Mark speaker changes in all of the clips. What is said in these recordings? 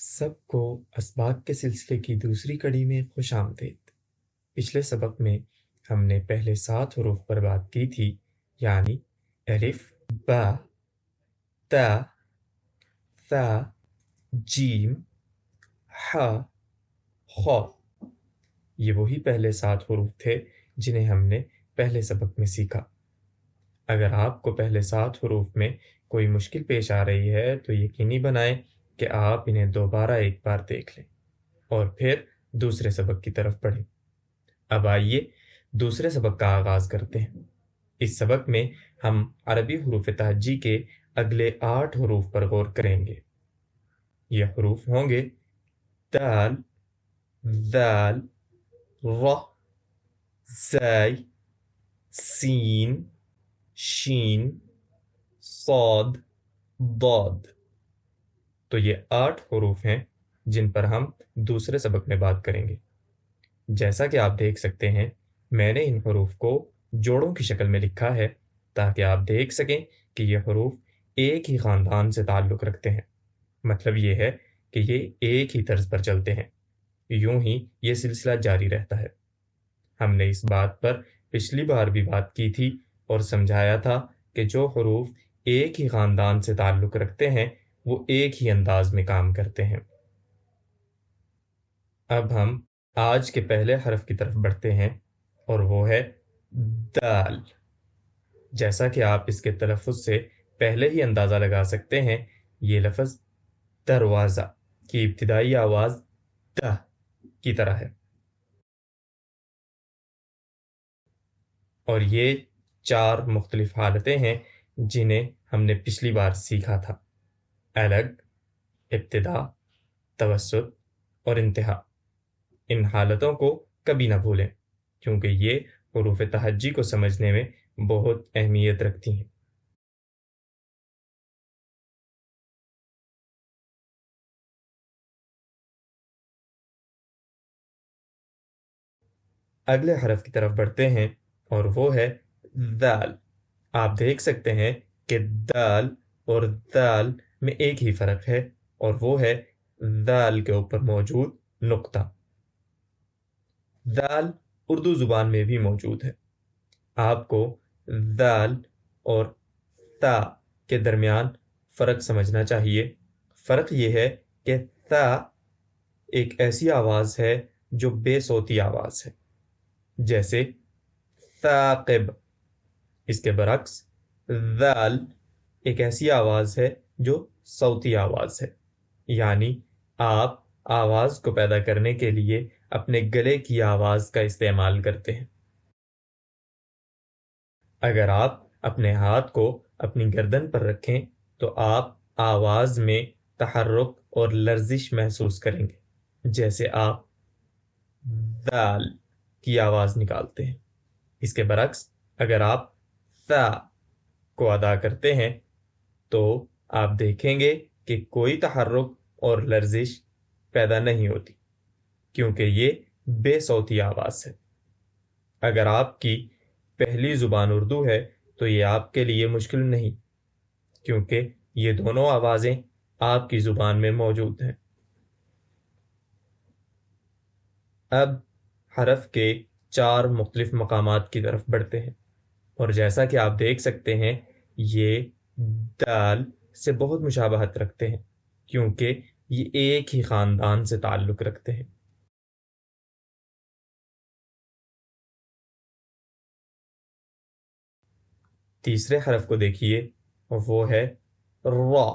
Speaker 1: سب کو اسباق کے سلسلے کی دوسری کڑی میں خوش آمدید۔ پچھلے سبق میں ہم نے پہلے 7 حروف پر بات کی تھی، یعنی الف، با، تا، ثا، جیم، ہا، خا۔ یہ وہی پہلے 7 حروف تھے جنہیں ہم نے پہلے سبق میں سیکھا۔ اگر آپ کو پہلے 7 حروف میں کوئی مشکل پیش آ رہی ہے تو یقینی بنائیں کہ آپ انہیں دوبارہ ایک بار دیکھ لیں اور پھر دوسرے سبق کی طرف بڑھیں۔ اب آئیے دوسرے سبق کا آغاز کرتے ہیں۔ اس سبق میں ہم عربی حروف تہجی کے اگلے 8 حروف پر غور کریں گے۔ یہ حروف ہوں گے دال، ذال، ر، زائی، سین، شین، صاد، ضاد۔ تو یہ 8 حروف ہیں جن پر ہم دوسرے سبق میں بات کریں گے۔ جیسا کہ آپ دیکھ سکتے ہیں، میں نے ان حروف کو جوڑوں کی شکل میں لکھا ہے تاکہ آپ دیکھ سکیں کہ یہ حروف ایک ہی خاندان سے تعلق رکھتے ہیں۔ مطلب یہ ہے کہ یہ ایک ہی طرز پر چلتے ہیں، یوں ہی یہ سلسلہ جاری رہتا ہے۔ ہم نے اس بات پر پچھلی بار بھی بات کی تھی اور سمجھایا تھا کہ جو حروف ایک ہی خاندان سے تعلق رکھتے ہیں وہ ایک ہی انداز میں کام کرتے ہیں۔ اب ہم آج کے پہلے حرف کی طرف بڑھتے ہیں اور وہ ہے دال۔ جیسا کہ آپ اس کے تلفظ سے پہلے ہی اندازہ لگا سکتے ہیں، یہ لفظ دروازہ کی ابتدائی آواز د کی طرح ہے، اور یہ 4 مختلف حالتیں ہیں جنہیں ہم نے پچھلی بار سیکھا تھا: الگ، ابتدا، توسط اور انتہا۔ ان حالتوں کو کبھی نہ بھولیں کیونکہ یہ حروف تہجی کو سمجھنے میں بہت اہمیت رکھتی ہیں۔ اگلے حرف کی طرف بڑھتے ہیں اور وہ ہے دال۔ آپ دیکھ سکتے ہیں کہ دال اور دال میں ایک ہی فرق ہے اور وہ ہے دال کے اوپر موجود نقطہ۔ دال اردو زبان میں بھی موجود ہے۔ آپ کو دال اور تا کے درمیان فرق سمجھنا چاہیے۔ فرق یہ ہے کہ تا ایک ایسی آواز ہے جو بے صوتی آواز ہے، جیسے ثاقب۔ اس کے برعکس ذال ایک ایسی آواز ہے جو صوتی آواز ہے، یعنی آپ آواز کو پیدا کرنے کے لیے اپنے گلے کی آواز کا استعمال کرتے ہیں۔ اگر آپ اپنے ہاتھ کو اپنی گردن پر رکھیں تو آپ آواز میں تحرک اور لرزش محسوس کریں گے، جیسے آپ دال کی آواز نکالتے ہیں۔ اس کے برعکس اگر آپ ثا کو ادا کرتے ہیں تو آپ دیکھیں گے کہ کوئی تحرک اور لرزش پیدا نہیں ہوتی کیونکہ یہ بے صوتی آواز ہے۔ اگر آپ کی پہلی زبان اردو ہے تو یہ آپ کے لیے مشکل نہیں کیونکہ یہ دونوں آوازیں آپ کی زبان میں موجود ہیں۔ اب حرف کے 4 مختلف مقامات کی طرف بڑھتے ہیں اور جیسا کہ آپ دیکھ سکتے ہیں یہ دال سے بہت مشابہت رکھتے ہیں کیونکہ یہ ایک ہی خاندان سے تعلق رکھتے ہیں۔ تیسرے حرف کو دیکھیے، وہ ہے را۔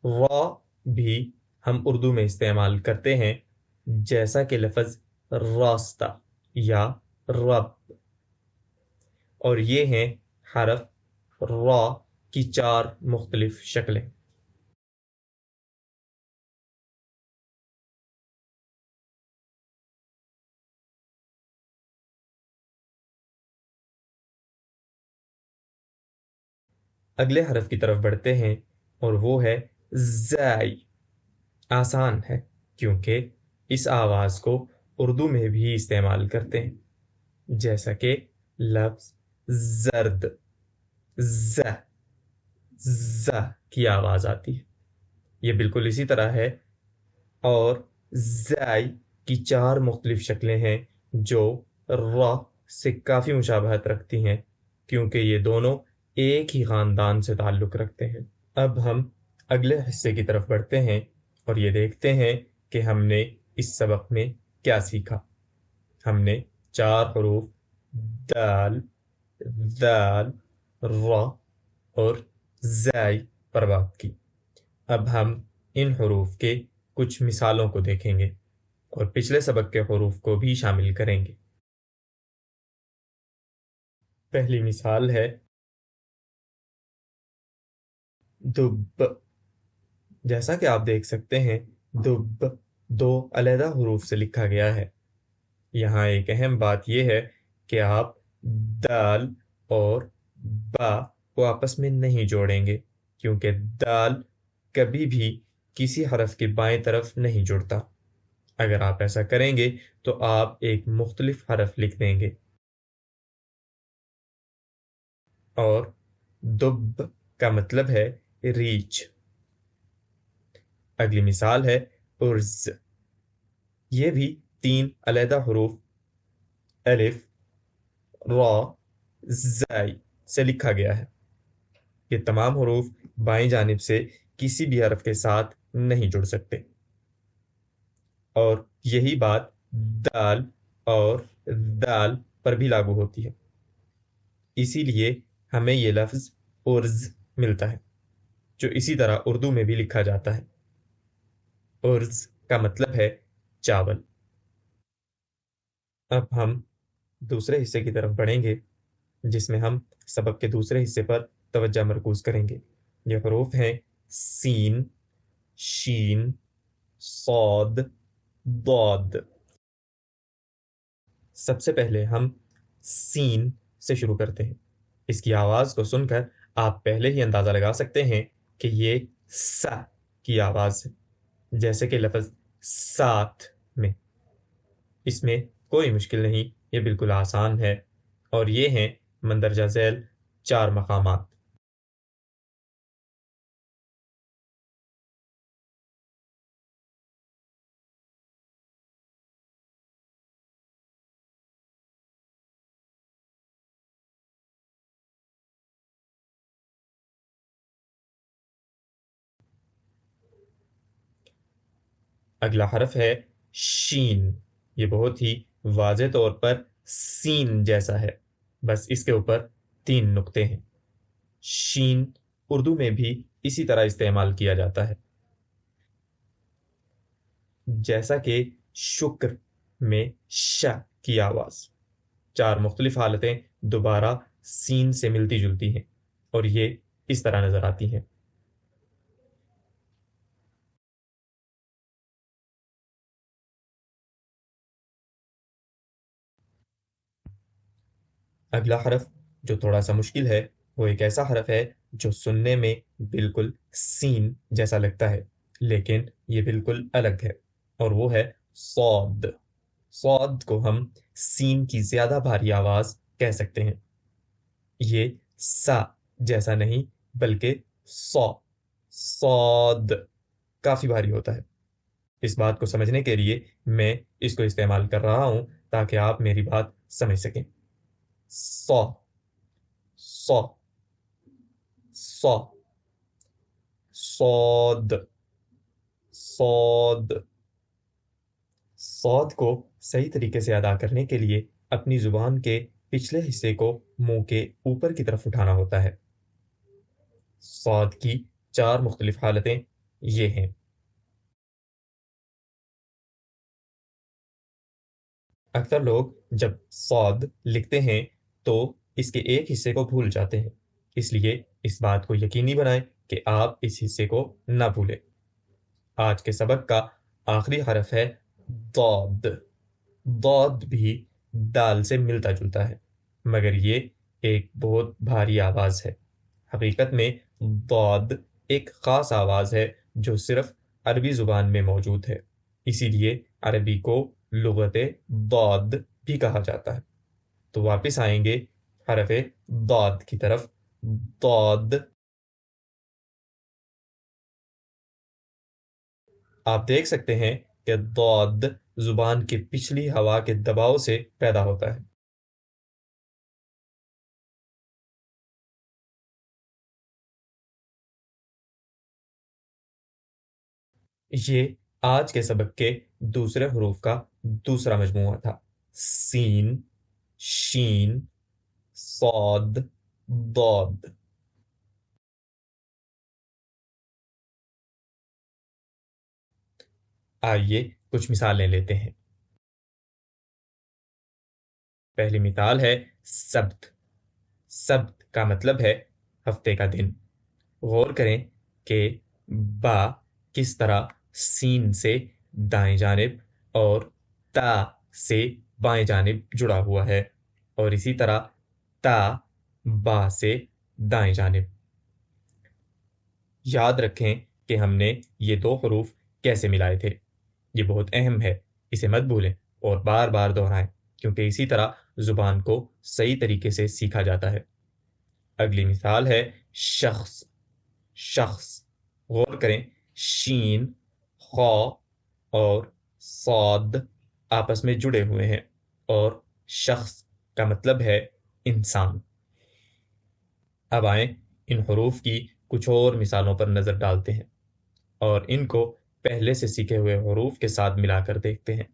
Speaker 1: را بھی ہم اردو میں استعمال کرتے ہیں جیسا کہ لفظ راستہ یا رب، اور یہ ہیں حرف را کی 4 مختلف شکلیں۔ حرف اگلے حرف کی طرف بڑھتے ہیں اور وہ ہے زائی۔ آسان ہے کیونکہ اس آواز کو اردو میں بھی استعمال کرتے ہیں، جیسا کہ لفظ زرد، ز ز کی آواز آتی ہے۔ یہ بالکل اسی طرح ہے، اور زائی کی 4 مختلف شکلیں ہیں جو را سے کافی مشابہت رکھتی ہیں، کیونکہ یہ دونوں ایک ہی خاندان سے تعلق رکھتے ہیں۔ اب ہم اگلے حصے کی طرف بڑھتے ہیں اور یہ دیکھتے ہیں کہ ہم نے اس سبق میں کیا سیکھا۔ ہم نے 4 حروف دال، ذال، را اور زائی پر بات کی۔ اب ہم ان حروف کے کچھ مثالوں کو دیکھیں گے اور پچھلے سبق کے حروف کو بھی شامل کریں گے۔ پہلی مثال ہے دب۔ جیسا کہ آپ دیکھ سکتے ہیں، دب 2 علیحدہ حروف سے لکھا گیا ہے۔ یہاں ایک اہم بات یہ ہے کہ آپ دال اور با کو آپس میں نہیں جوڑیں گے، کیونکہ دال کبھی بھی کسی حرف کے بائیں طرف نہیں جڑتا۔ اگر آپ ایسا کریں گے تو آپ ایک مختلف حرف لکھ دیں گے۔ اور دب کا مطلب ہے ریچھ۔ اگلی مثال ہے ارز۔ یہ بھی 3 علیحدہ حروف الف، را، زائی سے لکھا گیا ہے۔ یہ تمام حروف بائیں جانب سے کسی بھی حرف کے ساتھ نہیں جڑ سکتے، اور یہی بات دال اور دال پر بھی لاگو ہوتی ہے۔ اسی لیے ہمیں یہ لفظ ارز ملتا ہے، جو اسی طرح اردو میں بھی لکھا جاتا ہے۔ ارز کا مطلب ہے چاول۔ اب ہم دوسرے حصے کی طرف بڑھیں گے، جس میں ہم سبق کے دوسرے حصے پر توجہ مرکوز کریں گے۔ یہ حروف ہیں سین، شین، صاد، ضاد۔ سب سے پہلے ہم سین سے شروع کرتے ہیں۔ اس کی آواز کو سن کر آپ پہلے ہی اندازہ لگا سکتے ہیں کہ یہ سا کی آواز ہے، جیسے کہ لفظ ساتھ میں۔ اس میں کوئی مشکل نہیں، یہ بالکل آسان ہے، اور یہ ہیں مندرجہ ذیل 4 مقامات۔ اگلا حرف ہے شین۔ یہ بہت ہی واضح طور پر سین جیسا ہے، بس اس کے اوپر 3 نقطے ہیں۔ شین اردو میں بھی اسی طرح استعمال کیا جاتا ہے، جیسا کہ شکر میں ش کی آواز۔ 4 مختلف حالتیں دوبارہ سین سے ملتی جلتی ہیں، اور یہ اس طرح نظر آتی ہیں۔ اگلا حرف جو تھوڑا سا مشکل ہے، وہ ایک ایسا حرف ہے جو سننے میں بالکل سین جیسا لگتا ہے، لیکن یہ بالکل الگ ہے، اور وہ ہے صاد۔ صاد کو ہم سین کی زیادہ بھاری آواز کہہ سکتے ہیں۔ یہ سا جیسا نہیں، بلکہ صا، صاد کافی بھاری ہوتا ہے۔ اس بات کو سمجھنے کے لیے میں اس کو استعمال کر رہا ہوں تاکہ آپ میری بات سمجھ سکیں۔ صا، صا، صا، صاد، صاد۔ صاد کو صحیح طریقے سے ادا کرنے کے لیے اپنی زبان کے پچھلے حصے کو منہ کے اوپر کی طرف اٹھانا ہوتا ہے۔ صاد کی 4 مختلف حالتیں یہ ہیں۔ اکثر لوگ جب صاد لکھتے ہیں تو اس کے ایک حصے کو بھول جاتے ہیں، اس لیے اس بات کو یقینی بنائیں کہ آپ اس حصے کو نہ بھولیں۔ آج کے سبق کا آخری حرف ہے ضاد۔ ضاد بھی دال سے ملتا جلتا ہے، مگر یہ ایک بہت بھاری آواز ہے۔ حقیقت میں ضاد ایک خاص آواز ہے جو صرف عربی زبان میں موجود ہے، اسی لیے عربی کو لغت ضاد بھی کہا جاتا ہے۔ تو واپس آئیں گے حرف ضاد کی طرف۔ ضاد آپ دیکھ سکتے ہیں کہ ضاد زبان کی پچھلی ہوا کے دباؤ سے پیدا ہوتا ہے۔ یہ آج کے سبق کے دوسرے حروف کا دوسرا مجموعہ تھا، سین، شین، صاد، ضاد۔ آئیے کچھ مثالیں لیتے ہیں۔ پہلی مثال ہے سبت۔ سبت کا مطلب ہے ہفتے کا دن۔ غور کریں کہ با کس طرح سین سے دائیں جانب اور تا سے بائیں جانب جڑا ہوا ہے، اور اسی طرح تا با سے دائیں جانب۔ یاد رکھیں کہ ہم نے یہ دو حروف کیسے ملائے تھے، یہ بہت اہم ہے، اسے مت بھولیں اور بار بار دہرائیں، کیونکہ اسی طرح زبان کو صحیح طریقے سے سیکھا جاتا ہے۔ اگلی مثال ہے شخص۔ شخص، غور کریں، شین، خا اور صاد آپس میں جڑے ہوئے ہیں، اور شخص کا مطلب ہے انسان۔ اب آئیں ان حروف کی کچھ اور مثالوں پر نظر ڈالتے ہیں اور ان کو پہلے سے سیکھے ہوئے حروف کے ساتھ ملا کر دیکھتے ہیں۔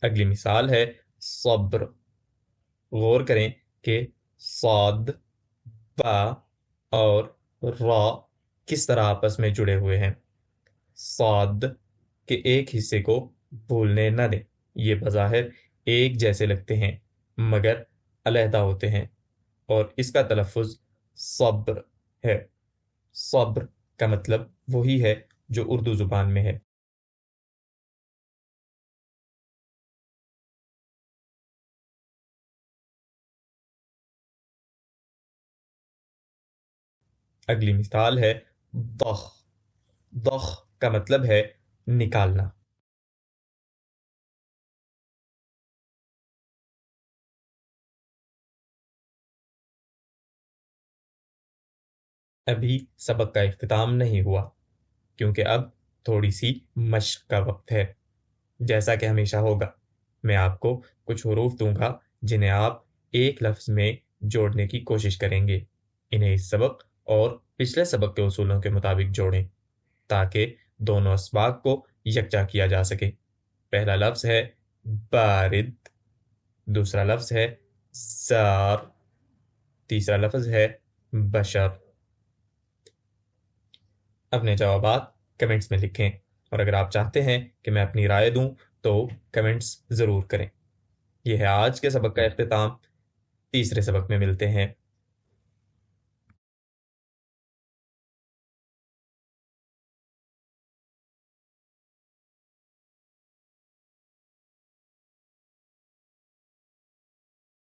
Speaker 1: اگلی مثال ہے صبر۔ غور کریں کہ صاد، با اور را کس طرح آپس میں جڑے ہوئے ہیں۔ صاد کے ایک حصے کو بھولنے نہ دیں، یہ بظاہر ایک جیسے لگتے ہیں مگر علیحدہ ہوتے ہیں، اور اس کا تلفظ صبر ہے۔ صبر کا مطلب وہی ہے جو اردو زبان میں ہے۔ اگلی مثال ہے ضخ۔ ضخ کا مطلب ہے نکالنا۔ ابھی سبق کا اختتام نہیں ہوا، کیونکہ اب تھوڑی سی مشق کا وقت ہے۔ جیسا کہ ہمیشہ ہوگا، میں آپ کو کچھ حروف دوں گا جنہیں آپ ایک لفظ میں جوڑنے کی کوشش کریں گے۔ انہیں اس سبق اور پچھلے سبق کے اصولوں کے مطابق جوڑیں تاکہ دونوں اسباق کو یکجا کیا جا سکے۔ پہلا لفظ ہے بارد، دوسرا لفظ ہے زار، تیسرا لفظ ہے بشر۔ اپنے جوابات کمنٹس میں لکھیں، اور اگر آپ چاہتے ہیں کہ میں اپنی رائے دوں تو کمنٹس ضرور کریں۔ یہ ہے آج کے سبق کا اختتام۔ تیسرے سبق میں ملتے ہیں۔